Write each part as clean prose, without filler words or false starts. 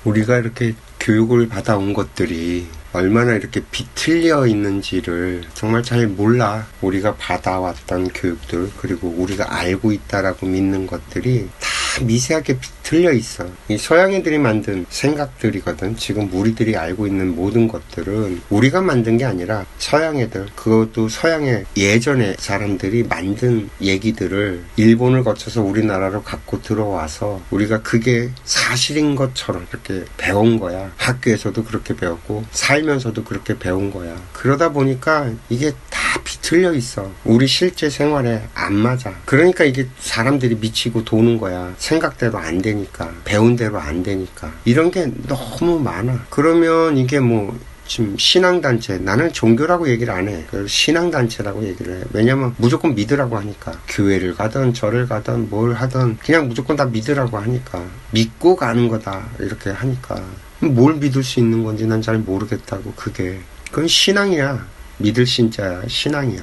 우리가 이렇게 교육을 받아온 것들이 얼마나 이렇게 비틀려 있는지를 정말 잘 몰라. 우리가 받아왔던 교육들, 그리고 우리가 알고 있다라고 믿는 것들이 다 미세하게 비틀려 있어. 이 서양 애들이 만든 생각들이거든. 지금 우리들이 알고 있는 모든 것들은 우리가 만든 게 아니라 서양 애들, 그것도 서양의 예전에 사람들이 만든 얘기들을 일본을 거쳐서 우리나라로 갖고 들어와서 우리가 그게 사실인 것처럼 이렇게 배운 거야. 학교에서도 그렇게 배웠고 살면서도 그렇게 배운 거야. 그러다 보니까 이게 다 비틀려 있어. 우리 실제 생활에 안 맞아. 그러니까 이게 사람들이 미치고 도는 거야. 생각대로 안 되니까, 배운 대로 안 되니까. 이런 게 너무 많아. 그러면 이게 뭐 지금 신앙단체, 나는 종교라고 얘기를 안 해. 신앙단체라고 얘기를 해. 왜냐면 무조건 믿으라고 하니까. 교회를 가든 절을 가든 뭘 하든 그냥 무조건 다 믿으라고 하니까. 믿고 가는 거다 이렇게 하니까. 뭘 믿을 수 있는 건지 난 잘 모르겠다고. 그건 신앙이야. 믿을 신자야. 신앙이야.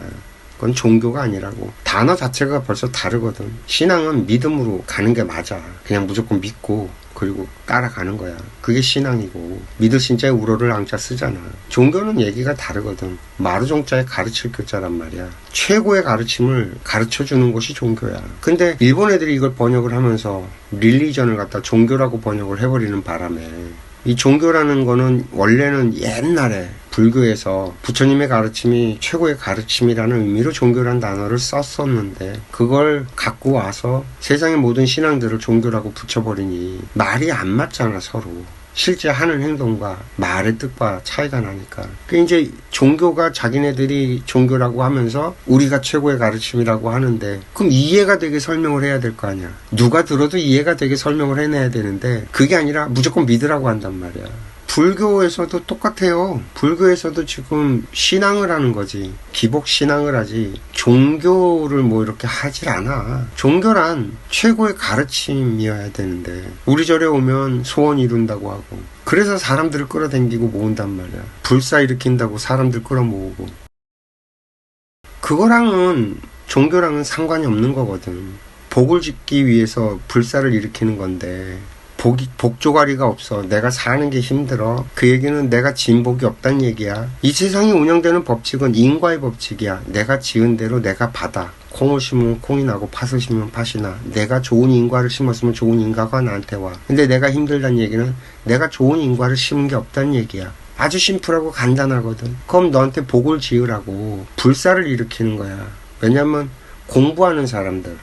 그건 종교가 아니라고. 단어 자체가 벌써 다르거든. 신앙은 믿음으로 가는 게 맞아. 그냥 무조건 믿고 그리고 따라가는 거야. 그게 신앙이고, 믿을 신자에 우로를 앙자 쓰잖아. 종교는 얘기가 다르거든. 마루종자에 가르칠 교자란 말이야. 최고의 가르침을 가르쳐주는 것이 종교야. 근데 일본 애들이 이걸 번역을 하면서 릴리전을 갖다 종교라고 번역을 해버리는 바람에, 이 종교라는 거는 원래는 옛날에 불교에서 부처님의 가르침이 최고의 가르침이라는 의미로 종교란 단어를 썼었는데, 그걸 갖고 와서 세상의 모든 신앙들을 종교라고 붙여버리니 말이 안 맞잖아, 서로. 실제 하는 행동과 말의 뜻과 차이가 나니까. 이제 종교가 자기네들이 종교라고 하면서 우리가 최고의 가르침이라고 하는데, 그럼 이해가 되게 설명을 해야 될 거 아니야. 누가 들어도 이해가 되게 설명을 해내야 되는데 그게 아니라 무조건 믿으라고 한단 말이야. 불교에서도 똑같아요. 불교에서도 지금 신앙을 하는 거지. 기복 신앙을 하지. 종교를 뭐 이렇게 하질 않아. 종교란 최고의 가르침이어야 되는데, 우리 절에 오면 소원 이룬다고 하고, 그래서 사람들을 끌어당기고 모은단 말이야. 불사 일으킨다고 사람들 끌어모으고. 그거랑은 종교랑은 상관이 없는 거거든. 복을 짓기 위해서 불사를 일으키는 건데, 복조가리가 없어. 내가 사는 게 힘들어. 그 얘기는 내가 지은 복이 없다는 얘기야. 이 세상이 운영되는 법칙은 인과의 법칙이야. 내가 지은 대로 내가 받아. 콩을 심으면 콩이 나고 팥을 심으면 팥이 나. 내가 좋은 인과를 심었으면 좋은 인과가 나한테 와. 근데 내가 힘들다는 얘기는 내가 좋은 인과를 심은 게 없다는 얘기야. 아주 심플하고 간단하거든. 그럼 너한테 복을 지으라고 불사를 일으키는 거야. 왜냐면 공부하는 사람들을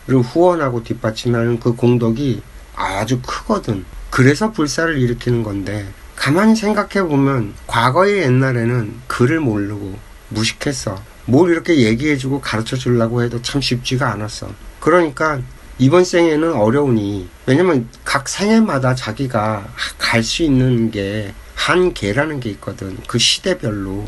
후원하고 뒷받침하는 그 공덕이 아주 크거든. 그래서 불사를 일으키는 건데, 가만히 생각해보면 과거의 옛날에는 글을 모르고 무식했어. 뭘 이렇게 얘기해주고 가르쳐주려고 해도 참 쉽지가 않았어. 그러니까 이번 생에는 어려우니, 왜냐면 각 생애마다 자기가 갈 수 있는 게 한계라는 게 있거든. 그 시대별로.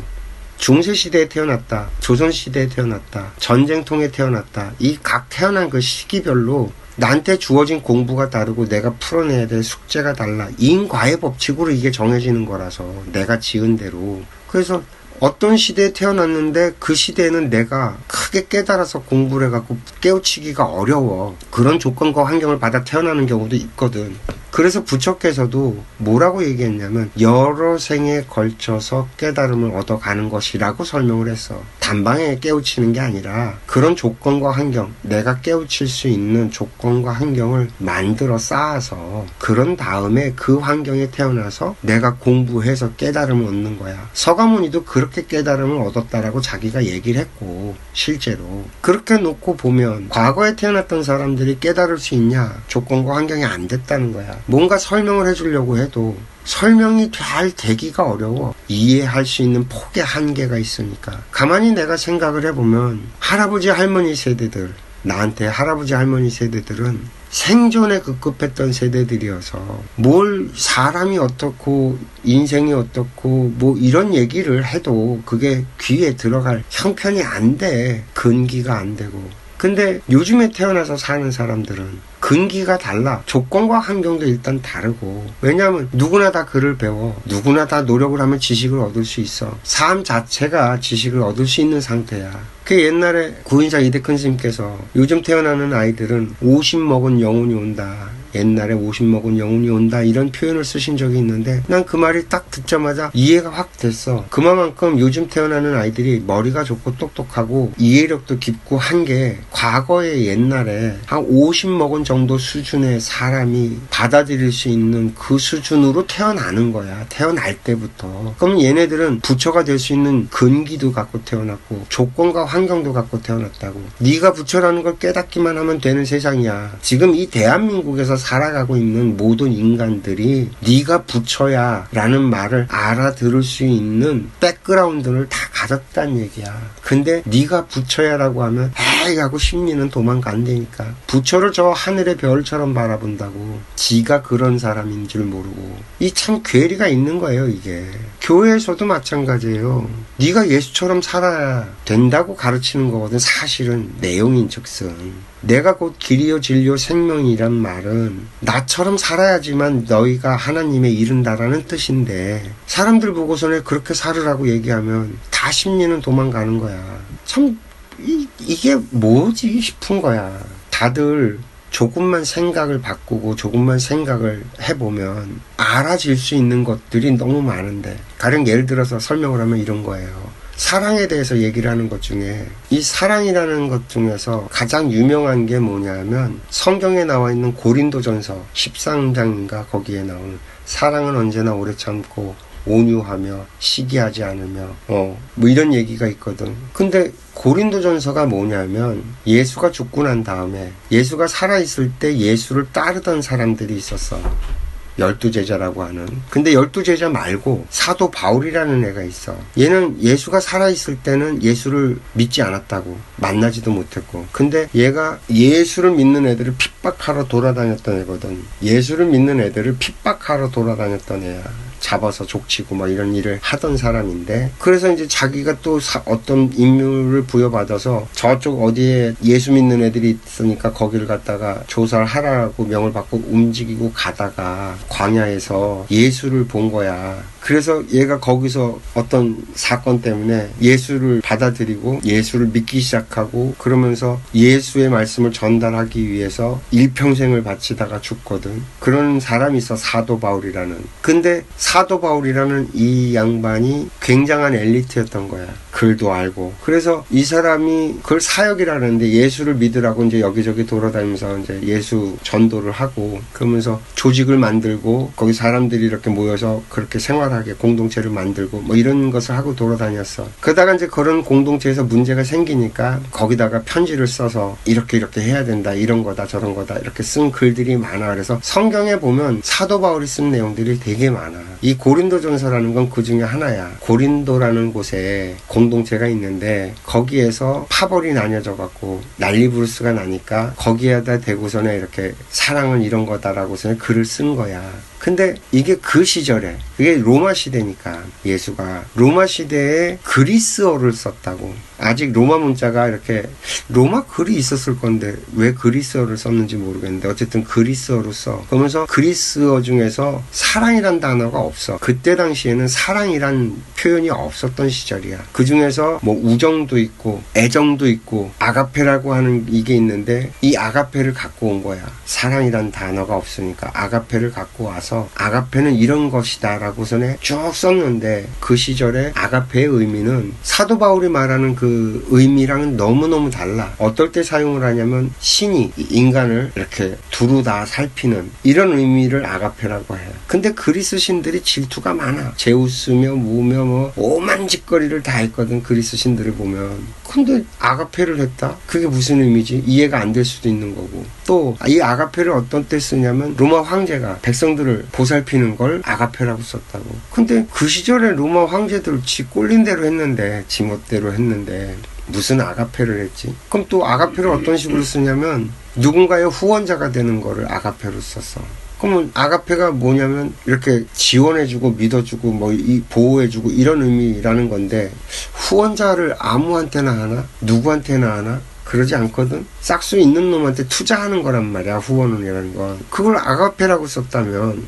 중세시대에 태어났다, 조선시대에 태어났다, 전쟁통에 태어났다. 이 각 태어난 그 시기별로 나한테 주어진 공부가 다르고 내가 풀어내야 될 숙제가 달라. 인과의 법칙으로 이게 정해지는 거라서, 내가 지은 대로. 그래서 어떤 시대에 태어났는데 그 시대에는 내가 크게 깨달아서 공부를 해갖고 깨우치기가 어려워. 그런 조건과 환경을 받아 태어나는 경우도 있거든. 그래서 부처께서도 뭐라고 얘기했냐면, 여러 생에 걸쳐서 깨달음을 얻어가는 것이라고 설명을 했어. 단방에 깨우치는 게 아니라 그런 조건과 환경, 내가 깨우칠 수 있는 조건과 환경을 만들어 쌓아서, 그런 다음에 그 환경에 태어나서 내가 공부해서 깨달음을 얻는 거야. 서가모니도 그렇게 깨달음을 얻었다라고 자기가 얘기를 했고, 실제로 그렇게 놓고 보면 과거에 태어났던 사람들이 깨달을 수 있냐? 조건과 환경이 안 됐다는 거야. 뭔가 설명을 해주려고 해도 설명이 잘 되기가 어려워. 이해할 수 있는 폭의 한계가 있으니까. 가만히 내가 생각을 해보면, 할아버지 할머니 세대들, 나한테 할아버지 할머니 세대들은 생존에 급급했던 세대들이어서 뭘 사람이 어떻고 인생이 어떻고 뭐 이런 얘기를 해도 그게 귀에 들어갈 형편이 안 돼. 근기가 안 되고. 근데 요즘에 태어나서 사는 사람들은 근기가 달라. 조건과 환경도 일단 다르고. 왜냐하면 누구나 다 글을 배워. 누구나 다 노력을 하면 지식을 얻을 수 있어. 삶 자체가 지식을 얻을 수 있는 상태야. 그 옛날에 구인사 이대큰 스님께서 요즘 태어나는 아이들은 50 먹은 영혼이 온다. 옛날에 50 먹은 영혼이 온다. 이런 표현을 쓰신 적이 있는데 난 그 말이 딱 듣자마자 이해가 확 됐어. 그만큼 요즘 태어나는 아이들이 머리가 좋고 똑똑하고 이해력도 깊고 한 게 과거에 옛날에 한 50 먹은 정도 수준의 사람이 받아들일 수 있는 그 수준으로 태어나는 거야. 태어날 때부터. 그럼 얘네들은 부처가 될 수 있는 근기도 갖고 태어났고 조건과 환경도 갖고 태어났다고. 네가 부처라는 걸 깨닫기만 하면 되는 세상이야. 지금 이 대한민국에서 살아가고 있는 모든 인간들이 네가 부처야 라는 말을 알아들을 수 있는 백그라운드를 다 가졌단 얘기야. 근데 네가 부처야 라고 하면 에이 하고 심리는 도망간다니까. 부처를 저 하늘의 별처럼 바라본다고. 지가 그런 사람인 줄 모르고. 이 참 괴리가 있는 거예요 이게. 교회에서도 마찬가지예요. 네가 예수처럼 살아야 된다고 가르치는 거거든. 사실은 내용인즉슨 내가 곧 길이요 진리요 생명이란 말은 나처럼 살아야지만 너희가 하나님에 이른다라는 뜻인데 사람들 보고서는 그렇게 살으라고 얘기하면 다 심리는 도망가는 거야. 참 이게 뭐지 싶은 거야. 다들 조금만 생각을 바꾸고 조금만 생각을 해보면 알아질 수 있는 것들이 너무 많은데 가령 예를 들어서 설명을 하면 이런 거예요. 사랑에 대해서 얘기를 하는 것 중에 이 사랑이라는 것 중에서 가장 유명한 게 뭐냐면 성경에 나와 있는 고린도전서 13장인가 거기에 나오는 사랑은 언제나 오래 참고 온유하며 시기하지 않으며 뭐 이런 얘기가 있거든. 근데 고린도전서가 뭐냐면 예수가 죽고 난 다음에 예수가 살아있을 때 예수를 따르던 사람들이 있었어. 12제자라고 하는. 근데 12제자 말고 사도 바울이라는 애가 있어. 얘는 예수가 살아있을 때는 예수를 믿지 않았다고. 만나지도 못했고. 근데 얘가 예수를 믿는 애들을 핍박하러 돌아다녔던 애거든. 예수를 믿는 애들을 핍박하러 돌아다녔던 애야. 잡아서 족치고 막 이런 일을 하던 사람인데 그래서 이제 자기가 또 어떤 임무를 부여받아서 저쪽 어디에 예수 믿는 애들이 있으니까 거기를 갔다가 조사를 하라고 명을 받고 움직이고 가다가 광야에서 예수를 본 거야. 그래서 얘가 거기서 어떤 사건 때문에 예수를 받아들이고 예수를 믿기 시작하고 그러면서 예수의 말씀을 전달하기 위해서 일평생을 바치다가 죽거든. 그런 사람이 있어. 사도 바울이라는. 근데 사도 바울이라는 이 양반이 굉장한 엘리트였던 거야. 글도 알고. 그래서 이 사람이 그걸 사역이라는데 예수를 믿으라고 이제 여기저기 돌아다니면서 이제 예수 전도를 하고 그러면서 조직을 만들고 거기 사람들이 이렇게 모여서 그렇게 생활하게 공동체를 만들고 뭐 이런 것을 하고 돌아다녔어. 그러다가 이제 그런 공동체에서 문제가 생기니까 거기다가 편지를 써서 이렇게 해야 된다. 이런 거다 저런 거다. 이렇게 쓴 글들이 많아. 그래서 성경에 보면 사도 바울이 쓴 내용들이 되게 많아. 이 고린도전서라는 건 그 중에 하나야. 고린도라는 곳에 공동체가 있는데 거기에서 파벌이 나뉘어져 갖고 난리부르스가 나니까 거기에다 대고서는 이렇게 사랑은 이런 거다라고서는 글을 쓴 거야. 근데 이게 그 시절에 그게 로마 시대니까 예수가 로마 시대에 그리스어를 썼다고. 아직 로마 문자가 이렇게 로마 글이 있었을 건데 왜 그리스어를 썼는지 모르겠는데 어쨌든 그리스어로 써. 그러면서 그리스어 중에서 사랑이란 단어가 없어. 그때 당시에는 사랑이란 표현이 없었던 시절이야. 그 중에서 뭐 우정도 있고 애정도 있고 아가페라고 하는 이게 있는데 이 아가페를 갖고 온 거야. 사랑이란 단어가 없으니까 아가페를 갖고 와서 아가페는 이런 것이다 라고서는 쭉 썼는데 그 시절에 아가페의 의미는 사도 바울이 말하는 그 의미랑은 너무너무 달라. 어떨 때 사용을 하냐면 신이 인간을 이렇게 두루 다 살피는 이런 의미를 아가페라고 해. 근데 그리스 신들이 질투가 많아. 제우스며 뭐며 뭐 오만 짓거리를 다 했거든. 그리스 신들을 보면. 근데 아가페를 했다? 그게 무슨 의미지? 이해가 안 될 수도 있는 거고. 또 이 아가페를 어떤 때 쓰냐면 로마 황제가 백성들을 보살피는 걸 아가페라고 썼다고. 근데 그 시절에 로마 황제들 지 꼴린 대로 했는데 지 멋대로 했는데 무슨 아가페를 했지? 그럼 또 아가페를 어떤 식으로 쓰냐면 누군가의 후원자가 되는 거를 아가페로 썼어. 그러면 아가페가 뭐냐면 이렇게 지원해주고 믿어주고 뭐 보호해주고 이런 의미라는 건데 후원자를 아무한테나 하나? 누구한테나 하나? 그러지 않거든. 싹수 있는 놈한테 투자하는 거란 말이야. 후원이라는 건. 그걸 아가페라고 썼다면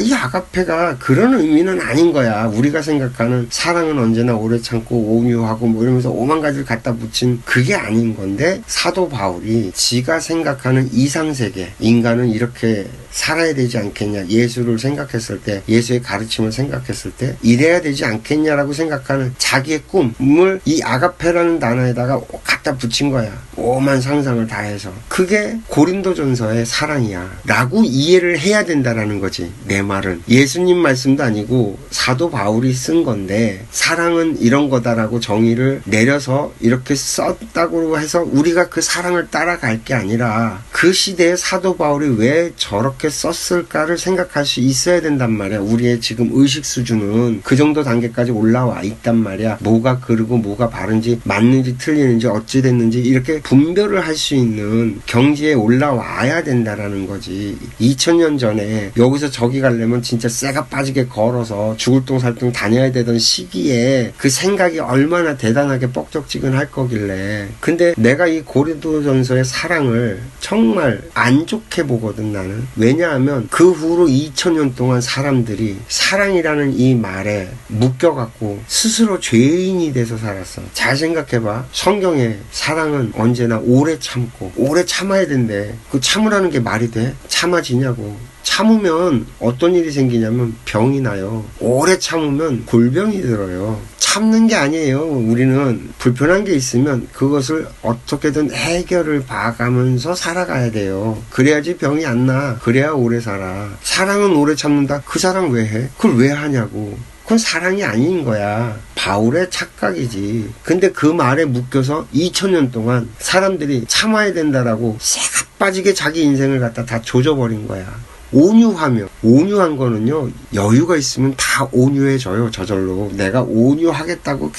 이 아가페가 그런 의미는 아닌 거야. 우리가 생각하는 사랑은 언제나 오래 참고 온유하고 뭐 이러면서 오만 가지를 갖다 붙인 그게 아닌 건데, 사도 바울이 지가 생각하는 이상세계, 인간은 이렇게 살아야 되지 않겠냐, 예수를 생각했을 때, 예수의 가르침을 생각했을 때 이래야 되지 않겠냐라고 생각하는 자기의 꿈을 이 아가페라는 단어에다가 갖다 붙인 거야. 오만 상상을 다해서. 그게 고린도전서의 사랑이야 라고 이해를 해야 된다라는 거지. 내 말은 예수님 말씀도 아니고 사도 바울이 쓴 건데, 사랑은 이런 거다라고 정의를 내려서 이렇게 썼다고 해서 우리가 그 사랑을 따라갈 게 아니라, 그 시대에 사도 바울이 왜 저렇게 썼을까를 생각할 수 있어야 된단 말이야. 우리의 지금 의식 수준은 그 정도 단계까지 올라와 있단 말이야. 뭐가 그르고 뭐가 바른지, 맞는지 틀리는지 어찌 됐는지 이렇게 분별을 할 수 있는 경지에 올라와야 된다라는 거지. 2000년 전에 여기서 저기 가려면 진짜 쇠가 빠지게 걸어서 죽을 똥살똥 다녀야 되던 시기에 그 생각이 얼마나 대단하게 뻑적지근할 거길래. 근데 내가 이 고린도전서의 사랑을 정말 안 좋게 보거든, 나는. 왜냐하면 그 후로 2000년 동안 사람들이 사랑이라는 이 말에 묶여갖고 스스로 죄인이 돼서 살았어. 잘 생각해봐. 성경에 사랑은 언제나 오래 참고 오래 참아야 된대. 그 참으라는 게 말이 돼? 참아지냐고. 참으면 어떤 일이 생기냐면 병이 나요. 오래 참으면 골병이 들어요. 참는 게 아니에요. 우리는 불편한 게 있으면 그것을 어떻게든 해결을 봐가면서 살아가야 돼요. 그래야지 병이 안 나. 그래야 오래 살아. 사랑은 오래 참는다. 그 사랑 왜 해? 그걸 왜 하냐고. 그건 사랑이 아닌 거야. 바울의 착각이지. 근데 그 말에 묶여서 2000년 동안 사람들이 참아야 된다라고 새가 빠지게 자기 인생을 갖다 다 조져버린 거야. 온유하며, 온유한 거는요, 여유가 있으면 다 온유해져요. 저절로. 내가 온유하겠다고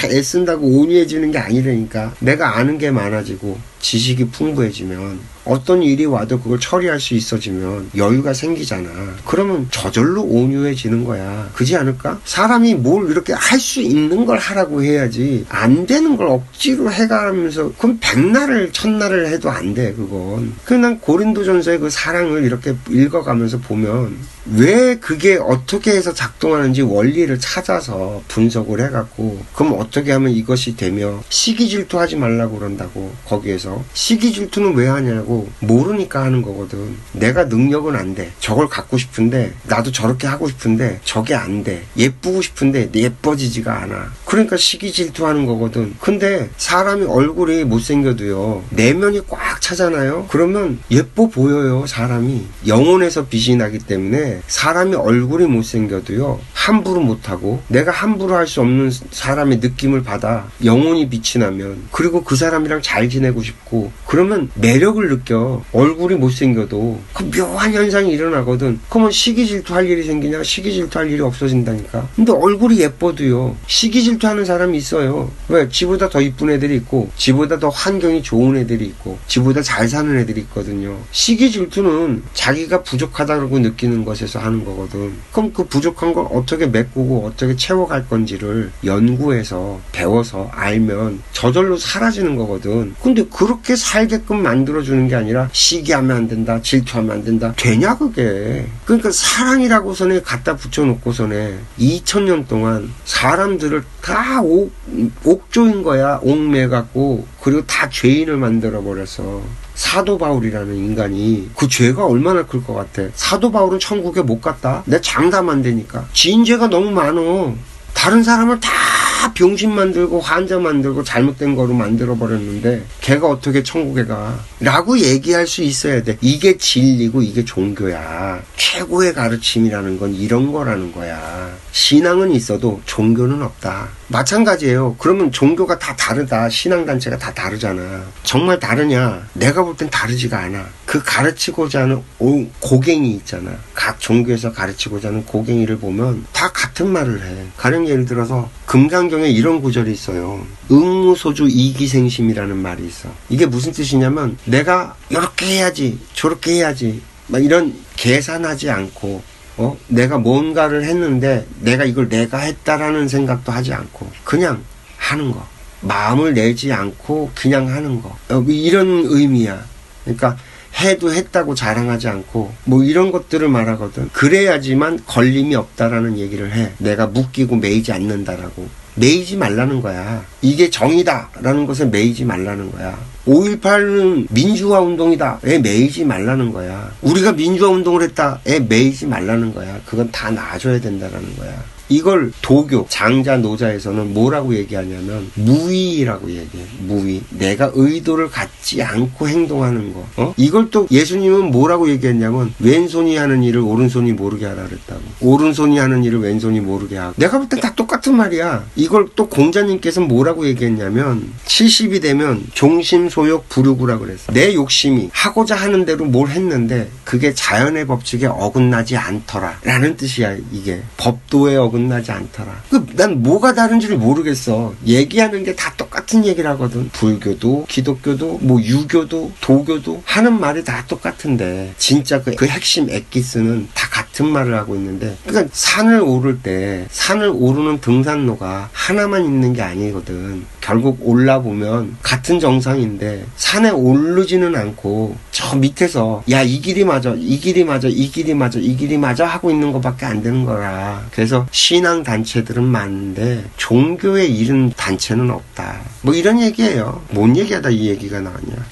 애쓴다고 온유해지는 게 아니라니까. 내가 아는 게 많아지고 지식이 풍부해지면, 어떤 일이 와도 그걸 처리할 수 있어지면 여유가 생기잖아. 그러면 저절로 온유해지는 거야. 그지 않을까? 사람이 뭘 이렇게 할 수 있는 걸 하라고 해야지, 안 되는 걸 억지로 해가면서, 그럼 백날을 천날을 해도 안 돼, 그건. 난 고린도전서의 그 사랑을 이렇게 읽어가면서 보면 왜 그게 어떻게 해서 작동하는지 원리를 찾아서 분석을 해갖고, 그럼 어떻게 하면 이것이 되며, 시기질투하지 말라고 그런다고. 거기에서 시기질투는 왜 하냐고. 모르니까 하는 거거든. 내가 능력은 안 돼. 저걸 갖고 싶은데, 나도 저렇게 하고 싶은데 저게 안 돼. 예쁘고 싶은데 예뻐지지가 않아. 그러니까 시기질투하는 거거든. 근데 사람이 얼굴이 못생겨도요, 내면이 꽉 차잖아요. 그러면 예뻐 보여요. 사람이 영혼에서 빛이 나기 때문에 사람이 얼굴이 못생겨도요, 함부로 못하고, 내가 함부로 할 수 없는 사람의 느낌을 받아 영혼이 빛이 나면, 그리고 그 사람이랑 잘 지내고 싶고, 그러면 매력을 느껴. 얼굴이 못생겨도 그 묘한 현상이 일어나거든. 그러면 시기질투할 일이 생기냐? 시기질투할 일이 없어진다니까. 근데 얼굴이 예뻐도요, 시기질투하는 사람이 있어요. 왜? 지보다 더 이쁜 애들이 있고, 지보다 더 환경이 좋은 애들이 있고, 지보다 잘 사는 애들이 있거든요. 시기질투는 자기가 부족하다고 느끼는 것에서 하는 거거든. 그럼 그 부족한 걸 어떻게 메꾸고 어떻게 채워갈 건지를 연구해서 배워서 알면 저절로 사라지는 거거든. 근데 그렇게 살게끔 만들어주는 게 아니라 시기하면 안 된다, 질투하면 안 된다. 되냐 그게. 그러니까 사랑이라고선에 갖다 붙여놓고선에 2000년 동안 사람들을 다 옥조인 거야. 옥매갖고. 그리고 다 죄인을 만들어버렸어. 사도 바울이라는 인간이. 그 죄가 얼마나 클 것 같아. 사도 바울은 천국에 못 갔다. 내 장담 안 되니까. 지은 죄가 너무 많어. 다른 사람을 다 병신 만들고 환자 만들고 잘못된 거로 만들어버렸는데 걔가 어떻게 천국에 가? 라고 얘기할 수 있어야 돼. 이게 진리고 이게 종교야. 최고의 가르침이라는 건 이런 거라는 거야. 신앙은 있어도 종교는 없다. 마찬가지예요. 그러면 종교가 다 다르다. 신앙단체가 다 다르잖아. 정말 다르냐? 내가 볼 땐 다르지가 않아. 그 가르치고자 하는 고갱이 있잖아. 각 종교에서 가르치고자 하는 고갱이를 보면 다 같은 말을 해. 가령 예를 들어서 금강경에 이런 구절이 있어요. 응무소주 이기생심이라는 말이 있어. 이게 무슨 뜻이냐면, 내가 이렇게 해야지 저렇게 해야지 막 이런 계산하지 않고, 내가 뭔가를 했는데 내가 이걸 내가 했다라는 생각도 하지 않고 그냥 하는 거. 마음을 내지 않고 그냥 하는 거. 이런 의미야. 그러니까 해도 했다고 자랑하지 않고 뭐 이런 것들을 말하거든. 그래야지만 걸림이 없다라는 얘기를 해. 내가 묶이고 매이지 않는다라고. 매이지 말라는 거야. 이게 정의다라는 것에 매이지 말라는 거야. 5.18은 민주화 운동이다에 매이지 말라는 거야. 우리가 민주화 운동을 했다에 매이지 말라는 거야. 그건 다 놔줘야 된다라는 거야. 이걸 도교, 장자, 노자에서는 뭐라고 얘기하냐면 무의라고 얘기해. 무의. 내가 의도를 갖지 않고 행동하는 거. 이걸 또 예수님은 뭐라고 얘기했냐면 왼손이 하는 일을 오른손이 모르게 하라 그랬다고. 오른손이 하는 일을 왼손이 모르게 하고. 내가 볼 때 다 똑같은 말이야. 이걸 또 공자님께서는 뭐라고 얘기했냐면 70이 되면 종심소욕 부류구라 그랬어. 내 욕심이 하고자 하는 대로 뭘 했는데 그게 자연의 법칙에 어긋나지 않더라 라는 뜻이야. 이게 법도에 어긋나지 않더라. 난 뭐가 다른지를 모르겠어. 얘기하는 게 다 똑같은 얘기를 하거든. 불교도 기독교도 뭐 유교도 도교도 하는 말이 다 똑같은데 진짜 그 핵심 엑기스는 다 같은 말을 하고 있는데, 그러니까 산을 오를 때 산을 오르는 등산로가 하나만 있는 게 아니거든. 결국 올라보면 같은 정상인데 산에 오르지는 않고 저 밑에서 야 이 길이 맞아 이 길이 맞아 이 길이 맞아 이 길이 맞아 하고 있는 것밖에 안 되는 거라. 그래서 신앙 단체들은 많은데 종교에 이른 단체는 없다. 뭐 이런 얘기예요. 뭔 얘기하다 이 얘기가 나왔냐.